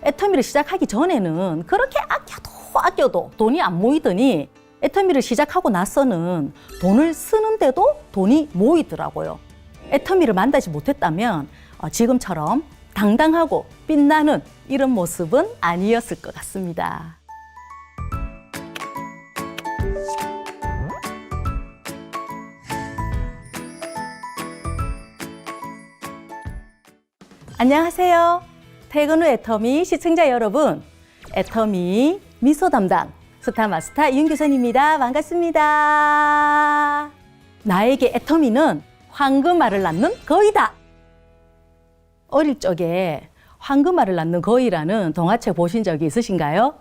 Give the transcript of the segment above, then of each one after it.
애터미를 시작하기 전에는 그렇게 아껴도 돈이 안 모이더니 애터미를 시작하고 나서는 돈을 쓰는데도 돈이 모이더라고요. 애터미를 만나지 못했다면 지금처럼 당당하고 빛나는 이런 모습은 아니었을 것 같습니다. 안녕하세요. 퇴근 후 애터미 시청자 여러분, 애터미 미소 담당 스타마스터 윤규선입니다. 반갑습니다. 나에게 애터미는 황금알을 낳는 거위다. 어릴 적에 황금알을 낳는 거위라는 동화책 보신 적이 있으신가요?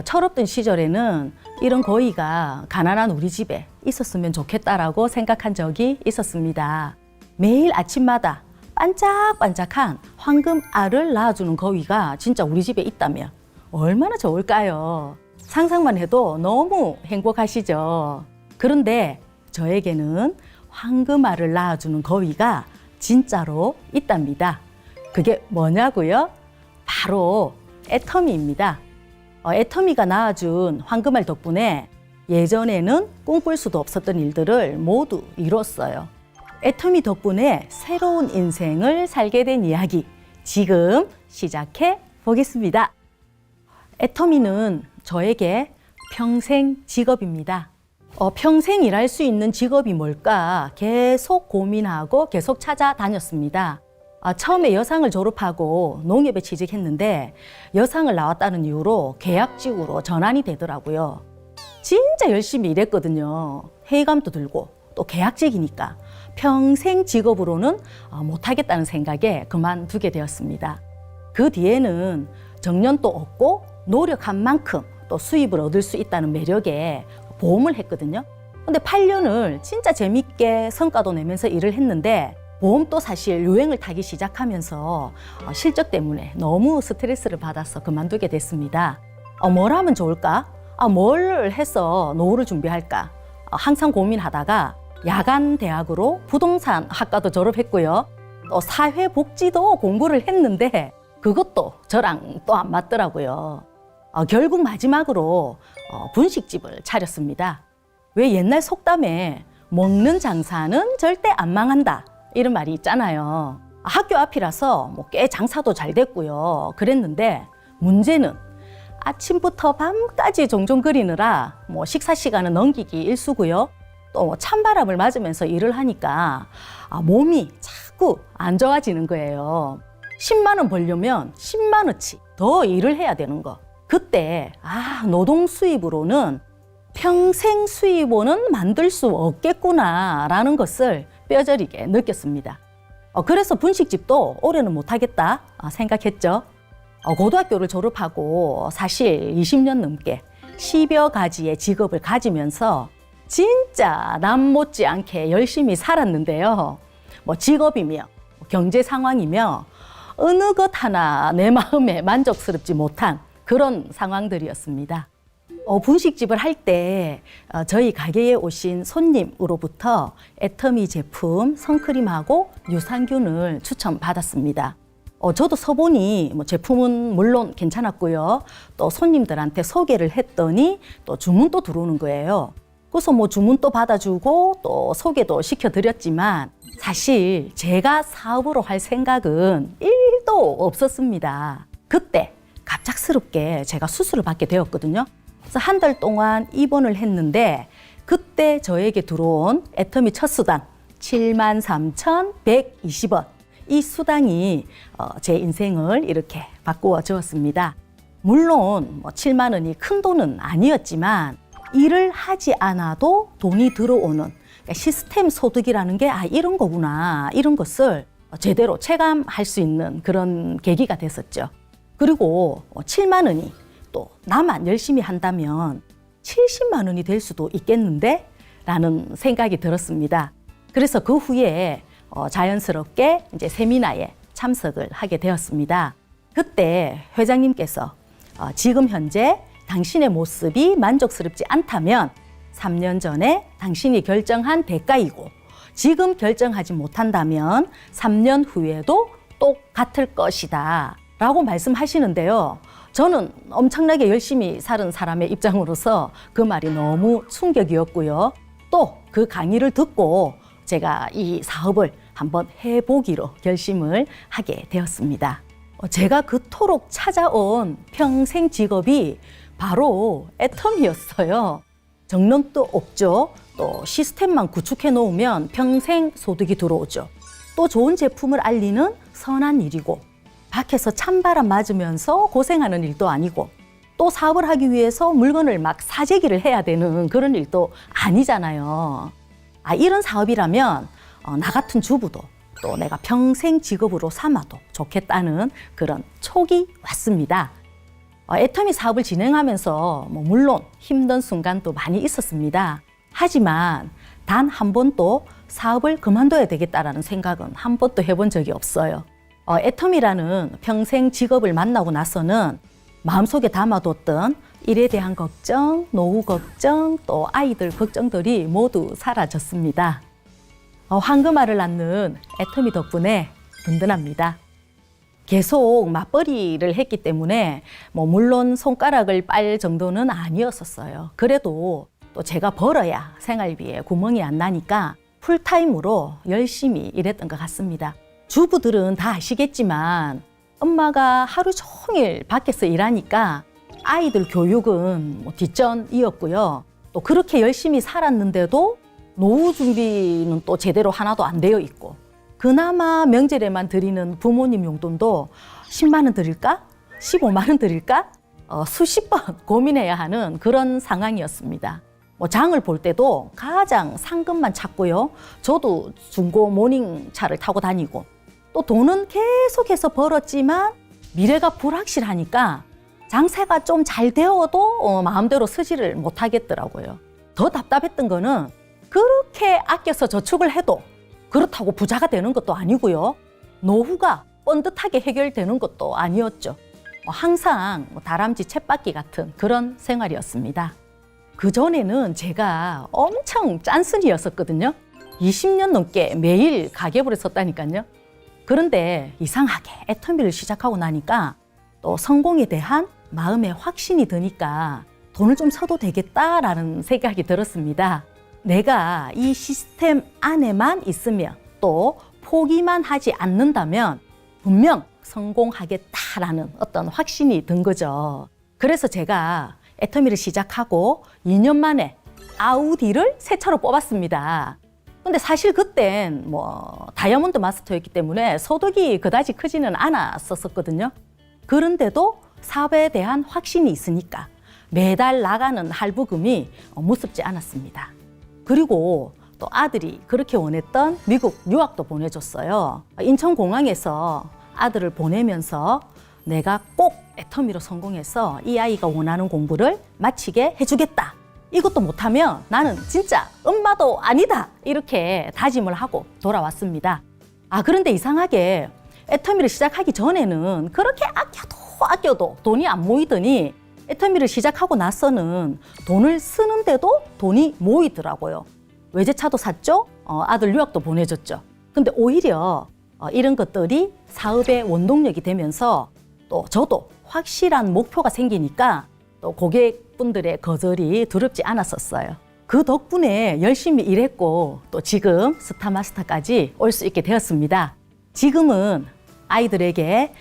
철없던 시절에는 이런 거위가 가난한 우리 집에 있었으면 좋겠다라고 생각한 적이 있었습니다. 매일 아침마다 반짝반짝한 황금알을 낳아주는 거위가 진짜 우리 집에 있다면 얼마나 좋을까요? 상상만 해도 너무 행복하시죠? 그런데 저에게는 황금알을 낳아주는 거위가 진짜로 있답니다. 그게 뭐냐고요? 바로 애터미입니다. 애터미가 낳아준 황금알 덕분에 예전에는 꿈꿀 수도 없었던 일들을 모두 이뤘어요. 애터미 덕분에 새로운 인생을 살게 된 이야기, 지금 시작해 보겠습니다. 애터미는 저에게 평생 직업입니다. 평생 일할 수 있는 직업이 뭘까 계속 고민하고 계속 찾아다녔습니다. 처음에 여상을 졸업하고 농협에 취직했는데 여상을 나왔다는 이유로 계약직으로 전환이 되더라고요. 진짜 열심히 일했거든요. 회의감도 들고 또 계약직이니까 평생 직업으로는 못하겠다는 생각에 그만두게 되었습니다. 그 뒤에는 정년도 없고 노력한 만큼 또 수입을 얻을 수 있다는 매력에 보험을 했거든요. 근데 8년을 진짜 재밌게 성과도 내면서 일을 했는데 보험도 사실 유행을 타기 시작하면서 실적 때문에 너무 스트레스를 받아서 그만두게 됐습니다. 뭘 하면 좋을까? 뭘 해서 노후를 준비할까? 항상 고민하다가 야간 대학으로 부동산 학과도 졸업했고요. 또 사회복지도 공부를 했는데 그것도 저랑 또 안 맞더라고요. 결국 마지막으로 분식집을 차렸습니다. 왜 옛날 속담에 먹는 장사는 절대 안 망한다 이런 말이 있잖아요. 학교 앞이라서 꽤 장사도 잘 됐고요. 그랬는데 문제는 아침부터 밤까지 종종거리느라 식사 시간은 넘기기 일쑤고요. 또 찬바람을 맞으면서 일을 하니까 몸이 자꾸 안 좋아지는 거예요. 10만 원 벌려면 10만 원치 더 일을 해야 되는 거. 그때 노동 수입으로는 평생 수입원은 만들 수 없겠구나라는 것을 뼈저리게 느꼈습니다. 그래서 분식집도 올해는 못하겠다 생각했죠. 고등학교를 졸업하고 사실 20년 넘게 10여 가지의 직업을 가지면서 진짜 남 못지않게 열심히 살았는데요. 직업이며 경제 상황이며 어느 것 하나 내 마음에 만족스럽지 못한 그런 상황들이었습니다. 분식집을 할 때 저희 가게에 오신 손님으로부터 애터미 제품 선크림하고 유산균을 추천받았습니다. 저도 써보니 제품은 물론 괜찮았고요. 또 손님들한테 소개를 했더니 또 주문도 들어오는 거예요. 그래서 주문도 받아주고 또 소개도 시켜드렸지만 사실 제가 사업으로 할 생각은 1도 없었습니다. 그때 갑작스럽게 제가 수술을 받게 되었거든요. 그래서 한 달 동안 입원을 했는데 그때 저에게 들어온 애터미 첫 수당 73,120원. 이 수당이 제 인생을 이렇게 바꾸어 주었습니다. 물론 7만 원이 큰 돈은 아니었지만 일을 하지 않아도 돈이 들어오는 그러니까 시스템 소득이라는 게 이런 거구나 이런 것을 제대로 체감할 수 있는 그런 계기가 됐었죠. 그리고 7만 원이 또 나만 열심히 한다면 70만 원이 될 수도 있겠는데? 라는 생각이 들었습니다. 그래서 그 후에 자연스럽게 이제 세미나에 참석을 하게 되었습니다. 그때 회장님께서 지금 현재 당신의 모습이 만족스럽지 않다면 3년 전에 당신이 결정한 대가이고 지금 결정하지 못한다면 3년 후에도 똑같을 것이다. 라고 말씀하시는데요. 저는 엄청나게 열심히 사는 사람의 입장으로서 그 말이 너무 충격이었고요. 또 그 강의를 듣고 제가 이 사업을 한번 해보기로 결심을 하게 되었습니다. 제가 그토록 찾아온 평생 직업이 바로 애텀이었어요. 정령도 없죠. 또 시스템만 구축해 놓으면 평생 소득이 들어오죠. 또 좋은 제품을 알리는 선한 일이고, 밖에서 찬바람 맞으면서 고생하는 일도 아니고, 또 사업을 하기 위해서 물건을 막 사재기를 해야 되는 그런 일도 아니잖아요. 이런 사업이라면 나 같은 주부도 또 내가 평생 직업으로 삼아도 좋겠다는 그런 촉이 왔습니다. 애터미 사업을 진행하면서 물론 힘든 순간도 많이 있었습니다. 하지만 단 한 번도 사업을 그만둬야 되겠다라는 생각은 한 번도 해본 적이 없어요. 애터미라는 평생 직업을 만나고 나서는 마음속에 담아뒀던 일에 대한 걱정, 노후 걱정, 또 아이들 걱정들이 모두 사라졌습니다. 황금알을 낳는 애터미 덕분에 든든합니다. 계속 맞벌이를 했기 때문에 물론 손가락을 빨 정도는 아니었었어요. 그래도 또 제가 벌어야 생활비에 구멍이 안 나니까 풀타임으로 열심히 일했던 것 같습니다. 주부들은 다 아시겠지만 엄마가 하루 종일 밖에서 일하니까 아이들 교육은 뒷전이었고요. 또 그렇게 열심히 살았는데도 노후 준비는 또 제대로 하나도 안 되어 있고, 그나마 명절에만 드리는 부모님 용돈도 10만 원 드릴까? 15만 원 드릴까? 수십 번 고민해야 하는 그런 상황이었습니다. 장을 볼 때도 가장 상급만 찾고요. 저도 중고 모닝차를 타고 다니고, 또 돈은 계속해서 벌었지만 미래가 불확실하니까 장세가 좀 잘 되어도 마음대로 쓰지를 못하겠더라고요. 더 답답했던 거는 그렇게 아껴서 저축을 해도 그렇다고 부자가 되는 것도 아니고요. 노후가 번듯하게 해결되는 것도 아니었죠. 항상 다람쥐 쳇바퀴 같은 그런 생활이었습니다. 그전에는 제가 엄청 짠순이였었거든요. 20년 넘게 매일 가계부를 썼다니까요. 그런데 이상하게 애터미를 시작하고 나니까 또 성공에 대한 마음의 확신이 드니까 돈을 좀 써도 되겠다라는 생각이 들었습니다. 내가 이 시스템 안에만 있으면 또 포기만 하지 않는다면 분명 성공하겠다라는 어떤 확신이 든 거죠. 그래서 제가 애터미를 시작하고 2년 만에 아우디를 새 차로 뽑았습니다. 근데 사실 그땐 다이아몬드 마스터였기 때문에 소득이 그다지 크지는 않았었거든요. 그런데도 사업에 대한 확신이 있으니까 매달 나가는 할부금이 무섭지 않았습니다. 그리고 또 아들이 그렇게 원했던 미국 유학도 보내줬어요. 인천공항에서 아들을 보내면서 내가 꼭 애터미로 성공해서 이 아이가 원하는 공부를 마치게 해주겠다. 이것도 못하면 나는 진짜 엄마도 아니다. 이렇게 다짐을 하고 돌아왔습니다. 그런데 이상하게 애터미를 시작하기 전에는 그렇게 아껴도 돈이 안 모이더니 애터미를 시작하고 나서는 돈을 쓰는데도 돈이 모이더라고요. 외제차도 샀죠. 아들 유학도 보내줬죠. 근데 오히려 이런 것들이 사업의 원동력이 되면서 또 저도 확실한 목표가 생기니까 또 고객분들의 거절이 두렵지 않았었어요. 그 덕분에 열심히 일했고 또 지금 스타마스터까지 올 수 있게 되었습니다. 지금은 아이들에게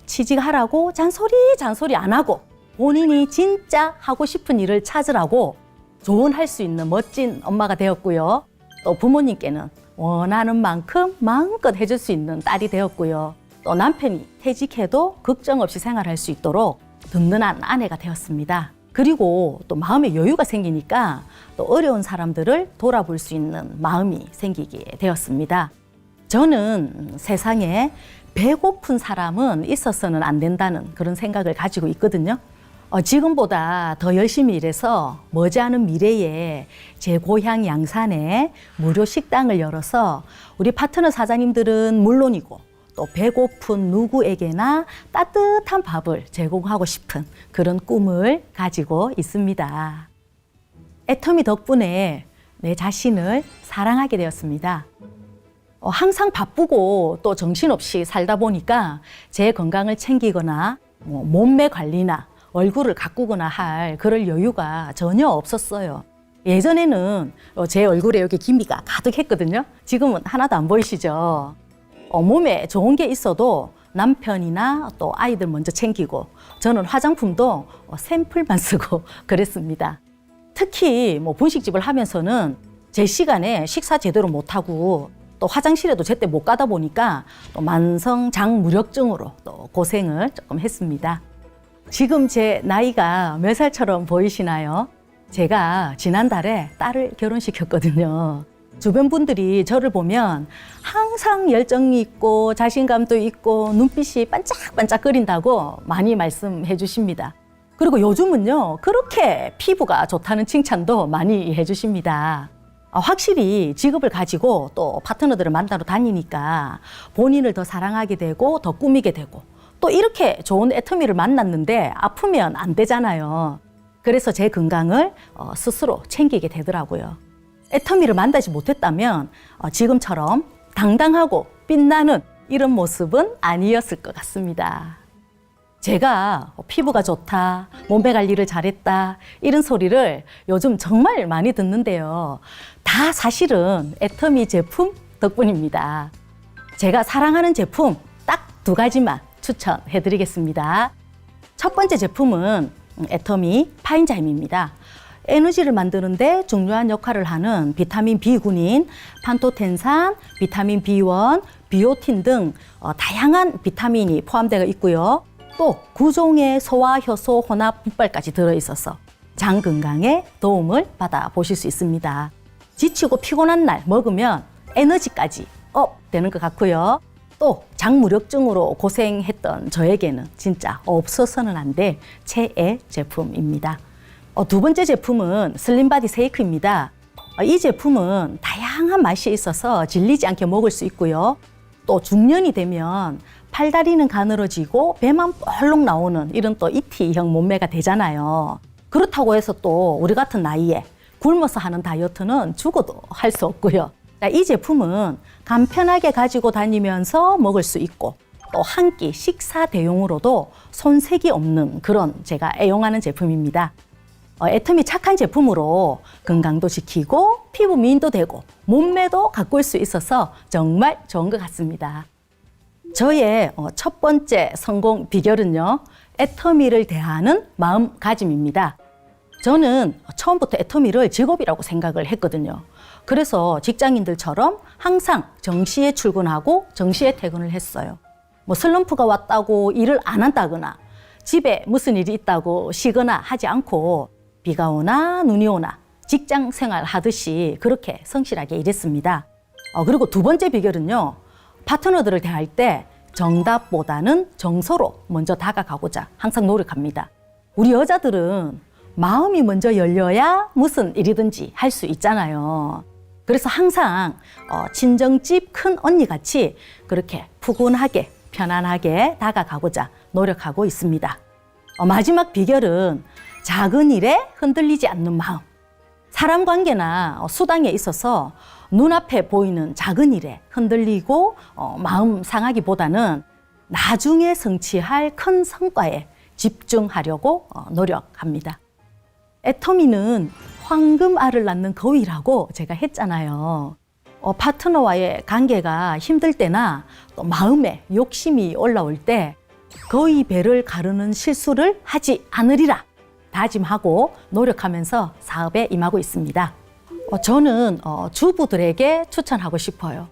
취직하라고 잔소리 안 하고 본인이 진짜 하고 싶은 일을 찾으라고 조언할 수 있는 멋진 엄마가 되었고요. 또 부모님께는 원하는 만큼 마음껏 해줄 수 있는 딸이 되었고요. 또 남편이 퇴직해도 걱정 없이 생활할 수 있도록 든든한 아내가 되었습니다. 그리고 또 마음의 여유가 생기니까 또 어려운 사람들을 돌아볼 수 있는 마음이 생기게 되었습니다. 저는 세상에 배고픈 사람은 있어서는 안 된다는 그런 생각을 가지고 있거든요. 지금보다 더 열심히 일해서 머지않은 미래에 제 고향 양산에 무료 식당을 열어서 우리 파트너 사장님들은 물론이고 또 배고픈 누구에게나 따뜻한 밥을 제공하고 싶은 그런 꿈을 가지고 있습니다. 애터미 덕분에 내 자신을 사랑하게 되었습니다. 항상 바쁘고 또 정신없이 살다 보니까 제 건강을 챙기거나 몸매 관리나 얼굴을 가꾸거나 할 그럴 여유가 전혀 없었어요. 예전에는 제 얼굴에 여기 기미가 가득했거든요. 지금은 하나도 안 보이시죠? 몸에 좋은 게 있어도 남편이나 또 아이들 먼저 챙기고 저는 화장품도 샘플만 쓰고 그랬습니다. 특히 분식집을 하면서는 제 시간에 식사 제대로 못하고 또 화장실에도 제때 못 가다 보니까 또 만성 장무력증으로 또 고생을 조금 했습니다. 지금 제 나이가 몇 살처럼 보이시나요? 제가 지난달에 딸을 결혼시켰거든요. 주변 분들이 저를 보면 항상 열정이 있고 자신감도 있고 눈빛이 반짝반짝거린다고 많이 말씀해 주십니다. 그리고 요즘은요, 그렇게 피부가 좋다는 칭찬도 많이 해 주십니다. 확실히 직업을 가지고 또 파트너들을 만나러 다니니까 본인을 더 사랑하게 되고 더 꾸미게 되고 또 이렇게 좋은 애터미를 만났는데 아프면 안 되잖아요. 그래서 제 건강을 스스로 챙기게 되더라고요. 애터미를 만나지 못했다면 지금처럼 당당하고 빛나는 이런 모습은 아니었을 것 같습니다. 제가 피부가 좋다, 몸매 관리를 잘했다 이런 소리를 요즘 정말 많이 듣는데요. 다 사실은 애터미 제품 덕분입니다. 제가 사랑하는 제품 딱 2가지만 추천해드리겠습니다. 첫 번째 제품은 애터미 파인자임입니다. 에너지를 만드는데 중요한 역할을 하는 비타민 B군인 판토텐산, 비타민 B1, 비오틴 등 다양한 비타민이 포함되어 있고요. 또 9종의 소화, 효소, 혼합, 분발까지 들어있어서 장 건강에 도움을 받아보실 수 있습니다. 지치고 피곤한 날 먹으면 에너지까지 업 되는 것 같고요. 또 장무력증으로 고생했던 저에게는 진짜 없어서는 안 될 최애 제품입니다. 2번째 제품은 슬림바디 세이크입니다. 이 제품은 다양한 맛이 있어서 질리지 않게 먹을 수 있고요. 또 중년이 되면 팔다리는 가늘어지고 배만 볼록 나오는 이런 또 이티형 몸매가 되잖아요. 그렇다고 해서 또 우리 같은 나이에 굶어서 하는 다이어트는 죽어도 할 수 없고요. 이 제품은 간편하게 가지고 다니면서 먹을 수 있고 또 한 끼 식사 대용으로도 손색이 없는 그런 제가 애용하는 제품입니다. 애터미 착한 제품으로 건강도 지키고 피부 미인도 되고 몸매도 가꿀 수 있어서 정말 좋은 것 같습니다. 저의 첫 번째 성공 비결은요, 애터미를 대하는 마음가짐입니다. 저는 처음부터 애터미를 직업이라고 생각을 했거든요. 그래서 직장인들처럼 항상 정시에 출근하고 정시에 퇴근을 했어요. 슬럼프가 왔다고 일을 안 한다거나 집에 무슨 일이 있다고 쉬거나 하지 않고 비가 오나 눈이 오나 직장 생활 하듯이 그렇게 성실하게 일했습니다. 그리고 2번째 비결은요, 파트너들을 대할 때 정답보다는 정서로 먼저 다가가고자 항상 노력합니다. 우리 여자들은 마음이 먼저 열려야 무슨 일이든지 할 수 있잖아요. 그래서 항상 친정집 큰 언니같이 그렇게 푸근하게 편안하게 다가가고자 노력하고 있습니다. 마지막 비결은 작은 일에 흔들리지 않는 마음. 사람 관계나 수당에 있어서 눈앞에 보이는 작은 일에 흔들리고 마음 상하기보다는 나중에 성취할 큰 성과에 집중하려고 노력합니다. 애터미는 황금알을 낳는 거위라고 제가 했잖아요. 파트너와의 관계가 힘들 때나 또 마음에 욕심이 올라올 때 거위 배를 가르는 실수를 하지 않으리라 다짐하고 노력하면서 사업에 임하고 있습니다. 저는 주부들에게 추천하고 싶어요.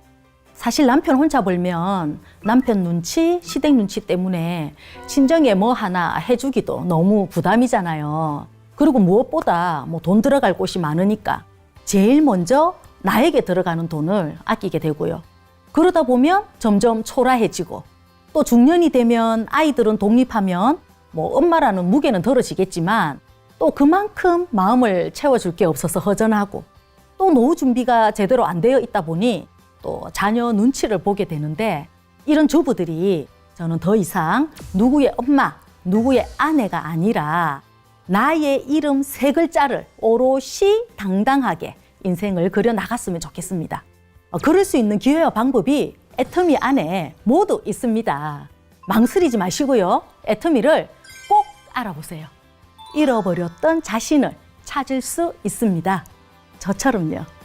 사실 남편 혼자 벌면 남편 눈치, 시댁 눈치 때문에 친정에 뭐 하나 해주기도 너무 부담이잖아요. 그리고 무엇보다 돈 들어갈 곳이 많으니까 제일 먼저 나에게 들어가는 돈을 아끼게 되고요. 그러다 보면 점점 초라해지고 또 중년이 되면 아이들은 독립하면 엄마라는 무게는 덜어지겠지만 또 그만큼 마음을 채워줄 게 없어서 허전하고 또 노후 준비가 제대로 안 되어 있다 보니 또 자녀 눈치를 보게 되는데 이런 주부들이 저는 더 이상 누구의 엄마, 누구의 아내가 아니라 나의 이름 3글자를 오롯이 당당하게 인생을 그려 나갔으면 좋겠습니다. 그럴 수 있는 기회와 방법이 애터미 안에 모두 있습니다. 망설이지 마시고요. 애터미를 꼭 알아보세요. 잃어버렸던 자신을 찾을 수 있습니다. 저처럼요.